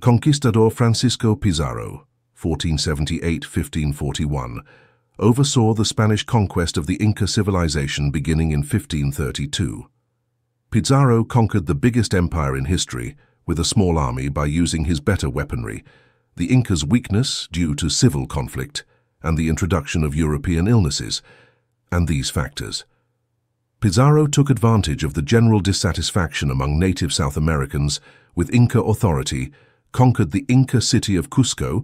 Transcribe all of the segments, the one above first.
Conquistador Francisco Pizarro, 1478–1541, oversaw the Spanish conquest of the Inca civilization beginning in 1532. Pizarro conquered the biggest empire in history with a small army by using his better weaponry, the Incas' weakness due to civil conflict, and the introduction of European illnesses, and these factors. Pizarro took advantage of the general dissatisfaction among native South Americans with Inca authority, conquered the Inca city of Cusco,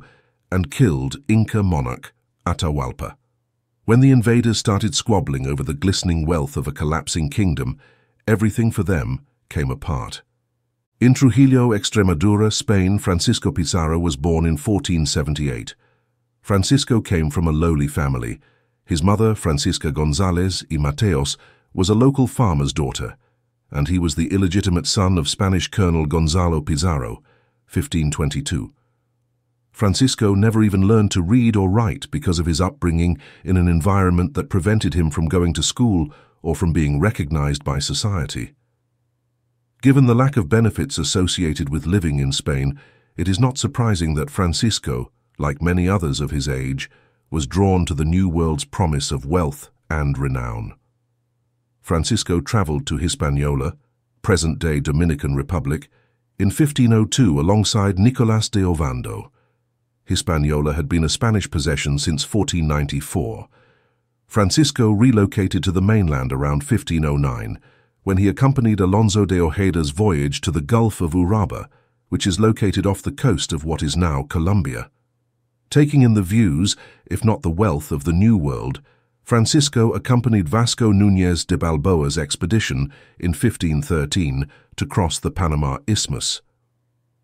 and killed Inca monarch Atahualpa. When the invaders started squabbling over the glistening wealth of a collapsing kingdom, everything for them came apart. In Trujillo, Extremadura, Spain, Francisco Pizarro was born in 1478. Francisco came from a lowly family. His mother, Francisca González y Mateos, was a local farmer's daughter, and he was the illegitimate son of Spanish Colonel Gonzalo Pizarro, 1522. Francisco never even learned to read or write because of his upbringing in an environment that prevented him from going to school or from being recognized by society. Given the lack of benefits associated with living in Spain, it is not surprising that Francisco, like many others of his age, was drawn to the New World's promise of wealth and renown. Francisco traveled to Hispaniola, present-day Dominican Republic, in 1502 alongside Nicolás de Ovando. Hispaniola had been a Spanish possession since 1494. Francisco relocated to the mainland around 1509, when he accompanied Alonso de Ojeda's voyage to the Gulf of Uraba, which is located off the coast of what is now Colombia. Taking in the views, if not the wealth, of the New World, Francisco accompanied Vasco Núñez de Balboa's expedition in 1513 to cross the Panama Isthmus.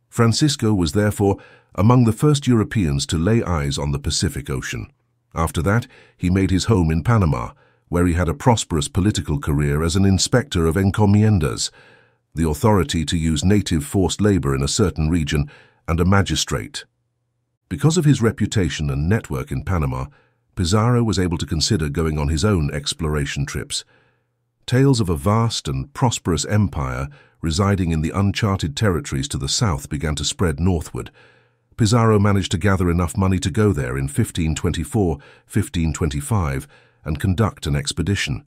Francisco was therefore among the first Europeans to lay eyes on the Pacific Ocean. After that, he made his home in Panama, where he had a prosperous political career as an inspector of encomiendas, the authority to use native forced labor in a certain region, and a magistrate. Because of his reputation and network in Panama, Pizarro was able to consider going on his own exploration trips. Tales of a vast and prosperous empire residing in the uncharted territories to the south began to spread northward. Pizarro managed to gather enough money to go there in 1524–1525 and conduct an expedition.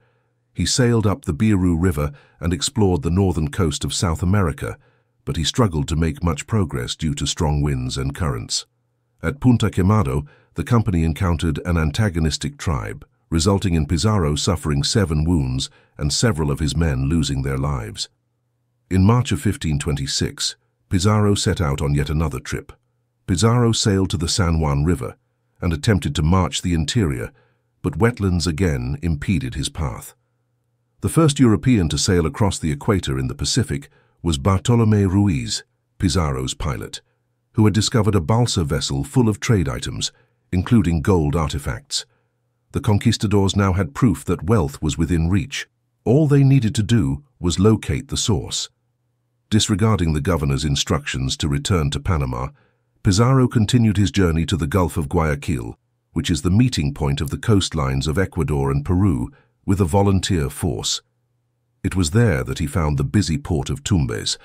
He sailed up the Biru River and explored the northern coast of South America, but he struggled to make much progress due to strong winds and currents. At Punta Quemado, the company encountered an antagonistic tribe, resulting in Pizarro suffering 7 wounds and several of his men losing their lives. In March of 1526, Pizarro set out on yet another trip. Pizarro sailed to the San Juan River and attempted to march the interior, but wetlands again impeded his path. The first European to sail across the equator in the Pacific was Bartolomé Ruiz, Pizarro's pilot, who had discovered a balsa vessel full of trade items, including gold artifacts. The conquistadors now had proof that wealth was within reach. All they needed to do was locate the source. Disregarding the governor's instructions to return to Panama, Pizarro continued his journey to the Gulf of Guayaquil, which is the meeting point of the coastlines of Ecuador and Peru, with a volunteer force. It was there that he found the busy port of Tumbes.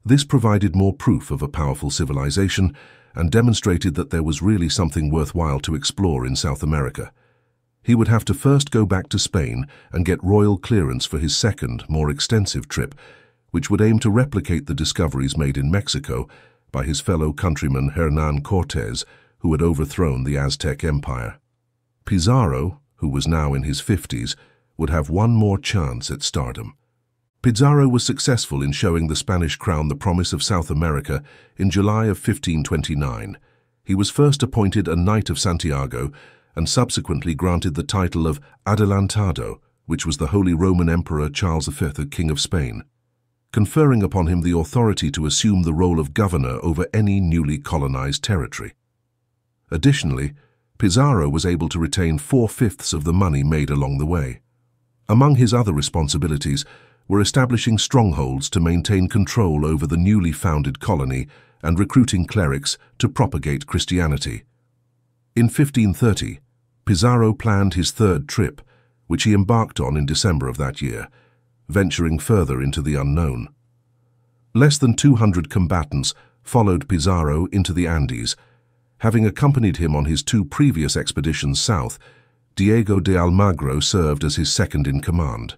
This provided more proof of a powerful civilization and demonstrated that there was really something worthwhile to explore in South America. He would have to first go back to Spain and get royal clearance for his second, more extensive trip, which would aim to replicate the discoveries made in Mexico by his fellow countryman Hernán Cortés, who had overthrown the Aztec Empire. Pizarro, who was now in his 50s, would have one more chance at stardom. Pizarro was successful in showing the Spanish crown the promise of South America in July of 1529. He was first appointed a Knight of Santiago and subsequently granted the title of Adelantado, which was the Holy Roman Emperor Charles V, King of Spain, conferring upon him the authority to assume the role of governor over any newly colonized territory. Additionally, Pizarro was able to retain 4/5 of the money made along the way. Among his other responsibilities were establishing strongholds to maintain control over the newly founded colony and recruiting clerics to propagate Christianity. In 1530, Pizarro planned his third trip, which he embarked on in December of that year, venturing further into the unknown. Less than 200 combatants followed Pizarro into the Andes. Having accompanied him on his two previous expeditions south, Diego de Almagro served as his second-in-command.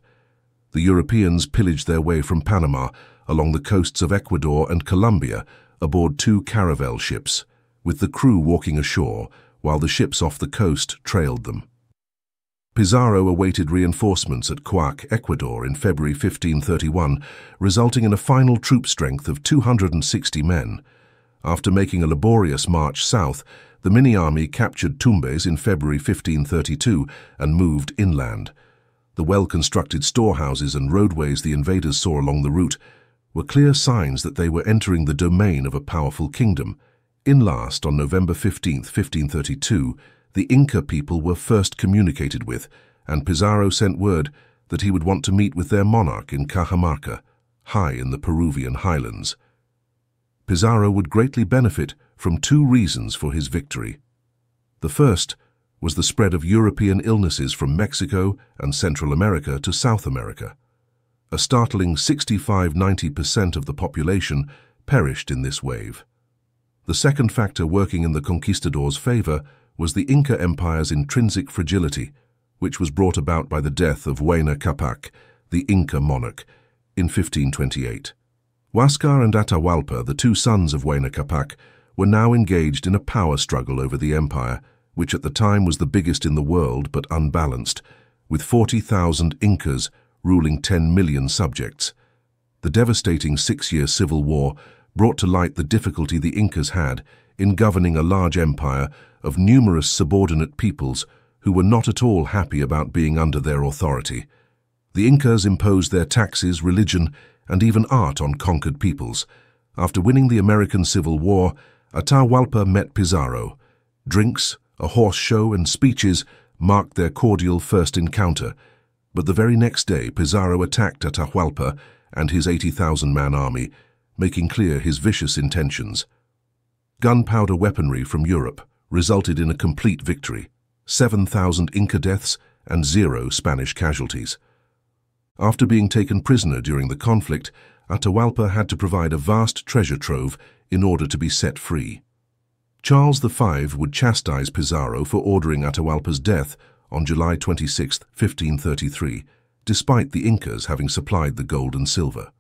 The Europeans pillaged their way from Panama along the coasts of Ecuador and Colombia aboard two caravel ships, with the crew walking ashore while the ships off the coast trailed them. Pizarro awaited reinforcements at Cuac, Ecuador in February 1531, resulting in a final troop strength of 260 men. After making a laborious march south, the mini-army captured Tumbes in February 1532 and moved inland. The well-constructed storehouses and roadways the invaders saw along the route were clear signs that they were entering the domain of a powerful kingdom. Last, on November 15, 1532, the Inca people were first communicated with, and Pizarro sent word that he would want to meet with their monarch in Cajamarca, high in the Peruvian highlands. Pizarro would greatly benefit from two reasons for his victory. The first was the spread of European illnesses from Mexico and Central America to South America. A startling 65–90% of the population perished in this wave. The second factor working in the conquistadors' favor was the Inca Empire's intrinsic fragility, which was brought about by the death of Huayna Capac, the Inca monarch, in 1528. Huáscar and Atahualpa, the two sons of Huayna Capac, were now engaged in a power struggle over the empire, which at the time was the biggest in the world but unbalanced, with 40,000 Incas ruling 10 million subjects. The devastating six-year civil war brought to light the difficulty the Incas had in governing a large empire of numerous subordinate peoples who were not at all happy about being under their authority. The Incas imposed their taxes, religion, and even art on conquered peoples. After winning the American Civil War, Atahualpa met Pizarro. Drinks, a horse show, and speeches marked their cordial first encounter, but the very next day Pizarro attacked Atahualpa and his 80,000-man army, making clear his vicious intentions. Gunpowder weaponry from Europe resulted in a complete victory, 7,000 Inca deaths and 0 Spanish casualties. After being taken prisoner during the conflict, Atahualpa had to provide a vast treasure trove in order to be set free. Charles V would chastise Pizarro for ordering Atahualpa's death on July 26, 1533, despite the Incas having supplied the gold and silver.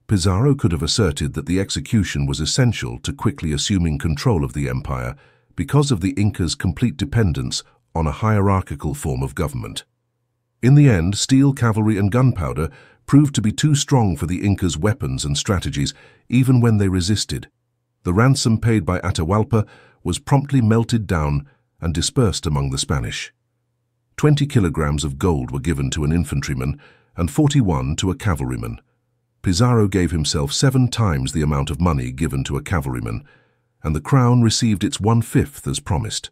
Pizarro could have asserted that the execution was essential to quickly assuming control of the empire because of the Incas' complete dependence on a hierarchical form of government. In the end, steel cavalry and gunpowder proved to be too strong for the Incas' weapons and strategies, even when they resisted. The ransom paid by Atahualpa was promptly melted down and dispersed among the Spanish. 20 kilograms of gold were given to an infantryman and 41 to a cavalryman. Pizarro gave himself 7 times the amount of money given to a cavalryman, and the crown received its 1/5 as promised.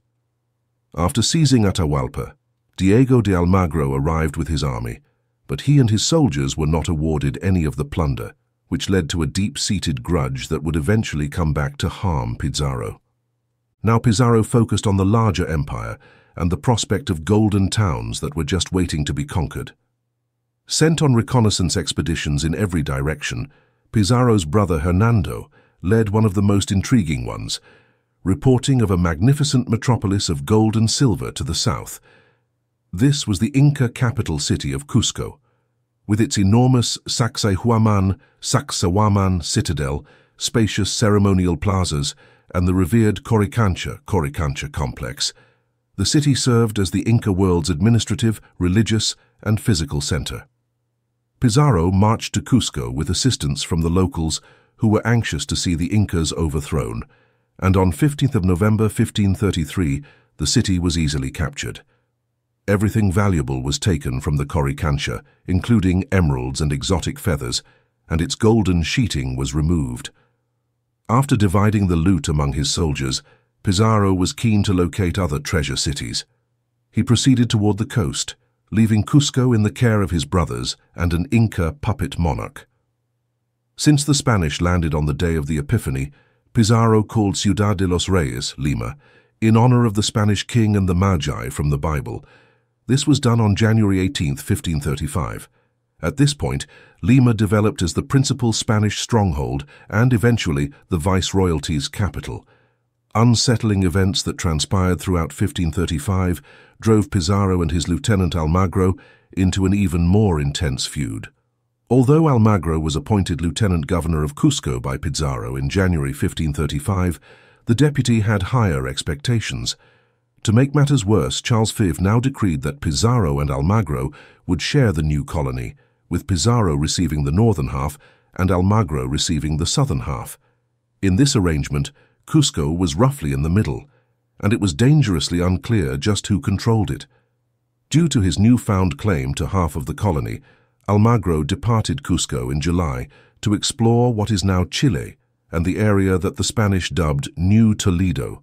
After seizing Atahualpa, Diego de Almagro arrived with his army, but he and his soldiers were not awarded any of the plunder, which led to a deep-seated grudge that would eventually come back to harm Pizarro. Now Pizarro focused on the larger empire and the prospect of golden towns that were just waiting to be conquered. Sent on reconnaissance expeditions in every direction, Pizarro's brother Hernando led one of the most intriguing ones, reporting of a magnificent metropolis of gold and silver to the south. This was the Inca capital city of Cusco, with its enormous Sacsayhuaman citadel, spacious ceremonial plazas, and the revered Coricancha complex. The city served as the Inca world's administrative, religious, and physical center. Pizarro marched to Cusco with assistance from the locals who were anxious to see the Incas overthrown, and on 15th of November 1533, the city was easily captured. Everything valuable was taken from the Coricancha, including emeralds and exotic feathers, and its golden sheeting was removed. After dividing the loot among his soldiers, Pizarro was keen to locate other treasure cities. He proceeded toward the coast, leaving Cusco in the care of his brothers and an Inca puppet monarch. Since the Spanish landed on the day of the Epiphany, Pizarro called Ciudad de los Reyes, Lima, in honor of the Spanish king and the Magi from the Bible. This was done on January 18, 1535, At this point, Lima developed as the principal Spanish stronghold and eventually the viceroyalty's capital. Unsettling events that transpired throughout 1535 drove Pizarro and his lieutenant Almagro into an even more intense feud. Although Almagro was appointed lieutenant governor of Cusco by Pizarro in January 1535, the deputy had higher expectations. To make matters worse, Charles V now decreed that Pizarro and Almagro would share the new colony, with Pizarro receiving the northern half and Almagro receiving the southern half. In this arrangement, Cusco was roughly in the middle, and it was dangerously unclear just who controlled it. Due to his newfound claim to half of the colony, Almagro departed Cusco in July to explore what is now Chile and the area that the Spanish dubbed New Toledo.